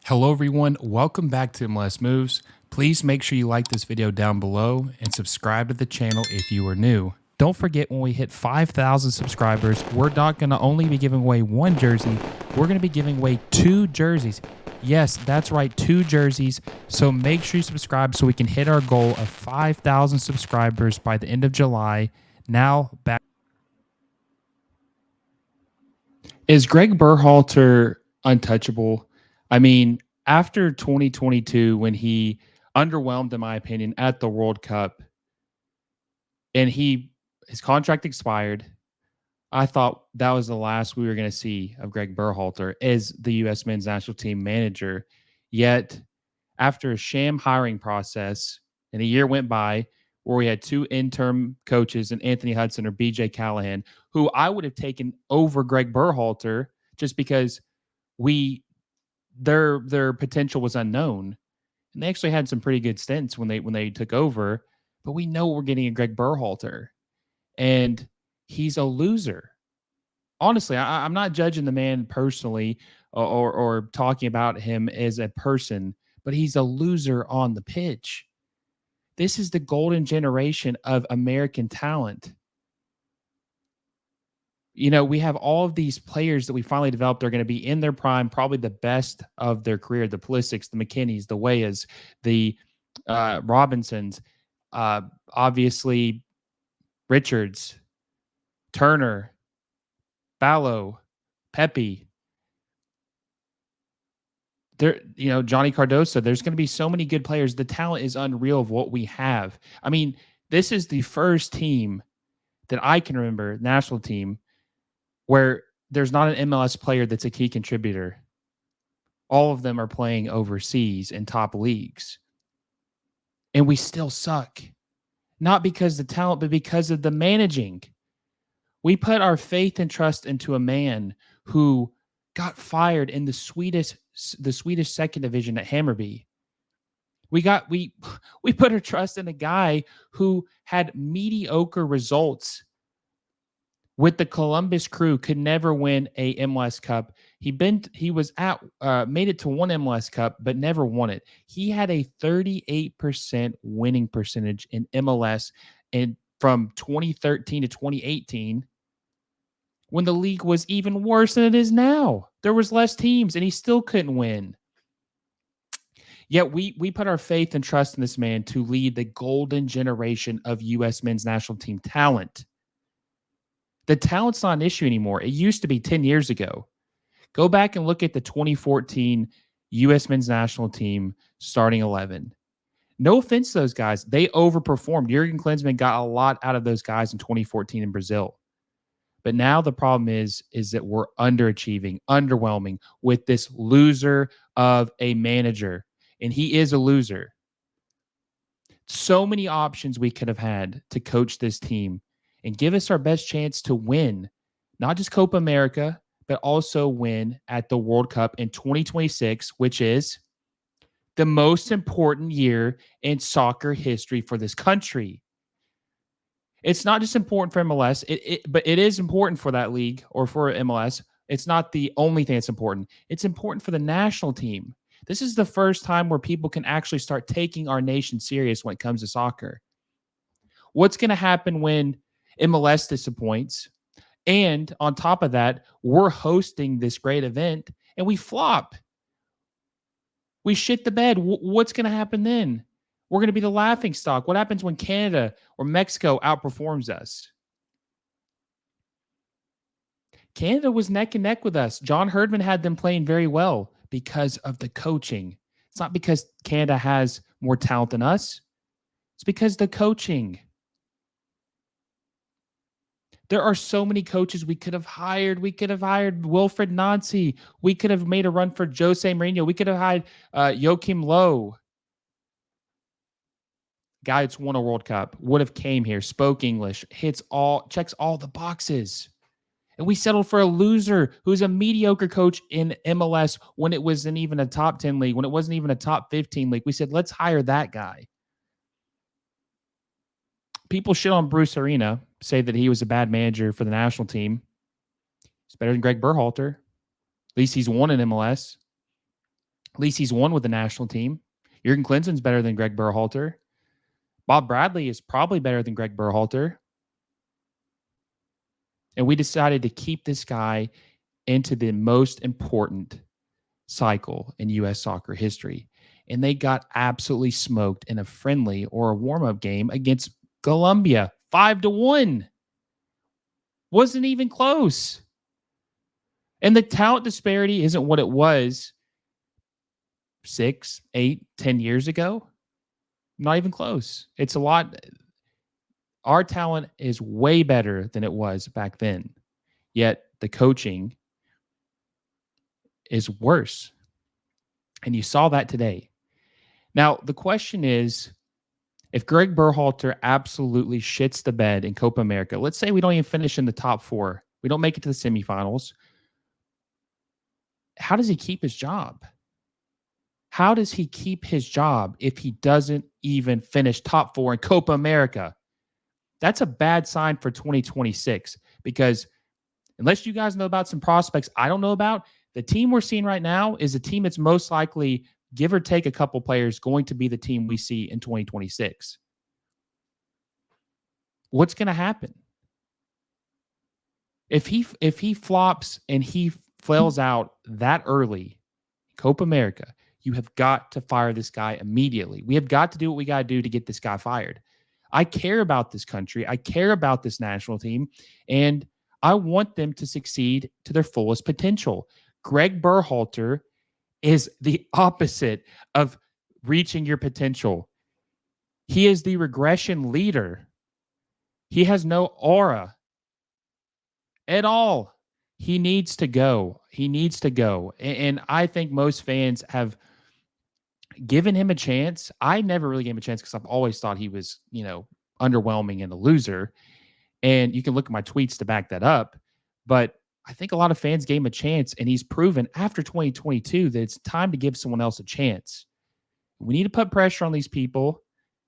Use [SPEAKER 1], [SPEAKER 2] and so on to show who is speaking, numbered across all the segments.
[SPEAKER 1] Hello everyone, welcome back to MLS Moves. Please make sure you like this video down below and subscribe to the channel if you are new. Don't forget, when we hit 5,000 subscribers, we're not going to only be giving away one jersey, we're going to be giving away 2 jerseys. Yes, that's right, 2 jerseys. So make sure you subscribe so we can hit our goal of 5,000 subscribers by the end of July. Now back. Is Gregg Berhalter untouchable? I mean, after 2022, when he underwhelmed, in my opinion, at the World Cup, and his contract expired, I thought that was the last we were going to see of Gregg Berhalter as the U.S. men's national team manager. Yet, after a sham hiring process, and a year went by where we had 2 interim coaches in Anthony Hudson or BJ Callahan, who I would have taken over Gregg Berhalter just because their potential was unknown. And they actually had some pretty good stints when they took over, but we know we're getting a Gregg Berhalter, and he's a loser. Honestly, I'm not judging the man personally or talking about him as a person, but he's a loser on the pitch. This is the golden generation of American talent. You know, we have all of these players that we finally developed. They're going to be in their prime, probably the best of their career. The Pulisic's, the McKinneys, the Weahs, the Robinsons, obviously Richards, Turner, Ballo, Pepe. Johnny Cardoso. There's going to be so many good players. The talent is unreal of what we have. I mean, this is the first team that I can remember, national team, where there's not an MLS player that's a key contributor. All of them are playing overseas in top leagues. And we still suck. Not because of the talent, but because of the managing. We put our faith and trust into a man who got fired in the Swedish second division at Hammarby. We put our trust in a guy who had mediocre results with the Columbus Crew, could never win a MLS Cup. He was made it to one MLS Cup, but never won it. He had a 38% winning percentage in MLS and from 2013 to 2018, when the league was even worse than it is now. There was less teams, and he still couldn't win. Yet we put our faith and trust in this man to lead the golden generation of U.S. men's national team talent. The talent's not an issue anymore. It used to be 10 years ago. Go back and look at the 2014 U.S. men's national team starting 11. No offense to those guys. They overperformed. Jurgen Klinsmann got a lot out of those guys in 2014 in Brazil. But now the problem is that we're underachieving, underwhelming with this loser of a manager. And he is a loser. So many options we could have had to coach this team and give us our best chance to win, not just Copa America, but also win at the World Cup in 2026, which is the most important year in soccer history for this country. It's not just important for MLS, but it is important for that league or for MLS. It's not the only thing that's important. It's important for the national team. This is the first time where people can actually start taking our nation serious when it comes to soccer. What's going to happen when MLS disappoints? And on top of that, we're hosting this great event and we flop. We shit the bed. What's going to happen then? We're going to be the laughing stock. What happens when Canada or Mexico outperforms us? Canada was neck and neck with us. John Herdman had them playing very well because of the coaching. It's not because Canada has more talent than us. It's because the coaching. There are so many coaches we could have hired. We could have hired Wilfred Nancy. We could have made a run for Jose Mourinho. We could have hired Joachim Low. Guy that's won a World Cup, would have came here, spoke English, checks all the boxes. And we settled for a loser who's a mediocre coach in MLS when it wasn't even a top 10 league, when it wasn't even a top 15 league. We said, let's hire that guy. People shit on Bruce Arena, say that he was a bad manager for the national team. He's better than Gregg Berhalter. At least he's won in MLS. At least he's won with the national team. Jurgen Klinsen's better than Gregg Berhalter. Bob Bradley is probably better than Gregg Berhalter. And we decided to keep this guy into the most important cycle in U.S. soccer history. And they got absolutely smoked in a friendly or a warm-up game against Colombia, 5-1. Wasn't even close. And the talent disparity isn't what it was 6, 8, 10 years ago. Not even close. It's a lot. Our talent is way better than it was back then. Yet the coaching is worse. And you saw that today. Now, the question is, if Gregg Berhalter absolutely shits the bed in Copa America, let's say we don't even finish in the top 4, we don't make it to the semifinals, how does he keep his job? How does he keep his job if he doesn't even finish top 4 in Copa America? That's a bad sign for 2026 because unless you guys know about some prospects I don't know about, the team we're seeing right now is a team that's most likely, give or take a couple players, going to be the team we see in 2026. What's going to happen? If he flops and he flails out that early, Copa America, you have got to fire this guy immediately. We have got to do what we got to do to get this guy fired. I care about this country. I care about this national team, and I want them to succeed to their fullest potential. Gregg Berhalter is the opposite of reaching your potential. He is the regression leader. He has no aura at all. He needs to go. He needs to go. And I think most fans have given him a chance. I never really gave him a chance because I've always thought he was, underwhelming and a loser. And you can look at my tweets to back that up. But I think a lot of fans gave him a chance, and he's proven after 2022 that it's time to give someone else a chance. We need to put pressure on these people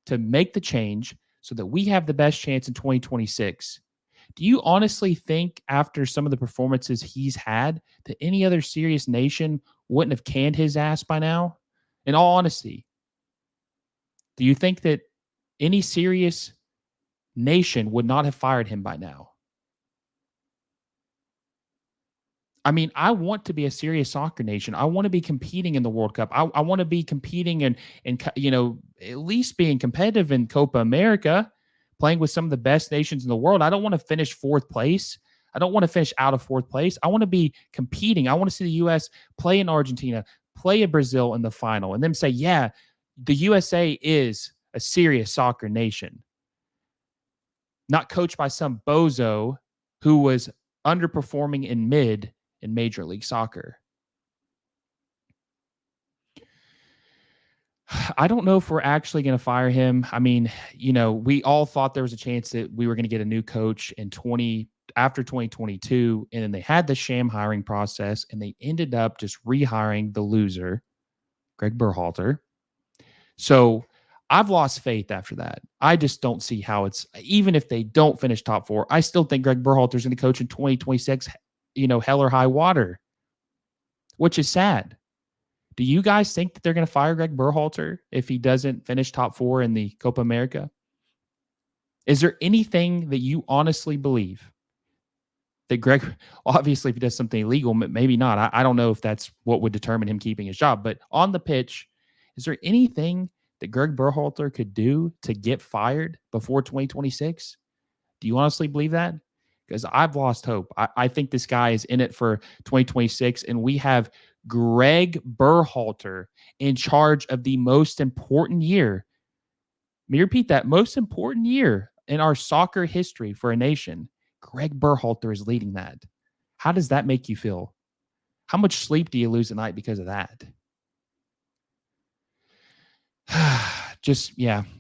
[SPEAKER 1] to make the change so that we have the best chance in 2026. Do you honestly think after some of the performances he's had that any other serious nation wouldn't have canned his ass by now? In all honesty, do you think that any serious nation would not have fired him by now? I mean, I want to be a serious soccer nation. I want to be competing in the World Cup. I want to be competing and at least being competitive in Copa America, playing with some of the best nations in the world. I don't want to finish 4th place. I don't want to finish out of 4th place. I want to be competing. I want to see the U.S. play in Argentina, play in Brazil in the final, and then say, yeah, the USA is a serious soccer nation, not coached by some bozo who was underperforming in Major League Soccer. I don't know if we're actually going to fire him. I mean, we all thought there was a chance that we were going to get a new coach after 2022, and then they had the sham hiring process, and they ended up just rehiring the loser, Gregg Berhalter. So I've lost faith after that. I just don't see how even if they don't finish top 4, I still think Gregg Berhalter's going to coach in 2026, hell or high water, which is sad. Do you guys think that they're going to fire Gregg Berhalter if he doesn't finish top 4 in the Copa America? Is there anything that you honestly believe that Gregg, obviously if he does something illegal, maybe not. I don't know if that's what would determine him keeping his job, but on the pitch, is there anything that Gregg Berhalter could do to get fired before 2026? Do you honestly believe that? Because I've lost hope. I think this guy is in it for 2026, and we have Gregg Berhalter in charge of the most important year. Let me repeat that, most important year in our soccer history for a nation. Gregg Berhalter is leading that. How does that make you feel? How much sleep do you lose at night because of that?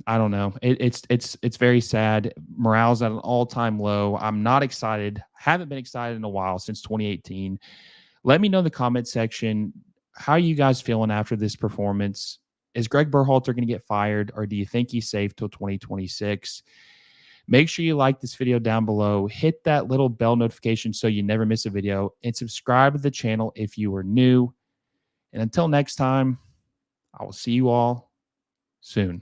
[SPEAKER 1] I don't know. It's very sad. Morale's at an all-time low. I'm not excited. Haven't been excited in a while, since 2018. Let me know in the comment section, how are you guys feeling after this performance? Is Gregg Berhalter going to get fired, or do you think he's safe till 2026? Make sure you like this video down below. Hit that little bell notification so you never miss a video, and subscribe to the channel if you are new. And until next time, I will see you all soon.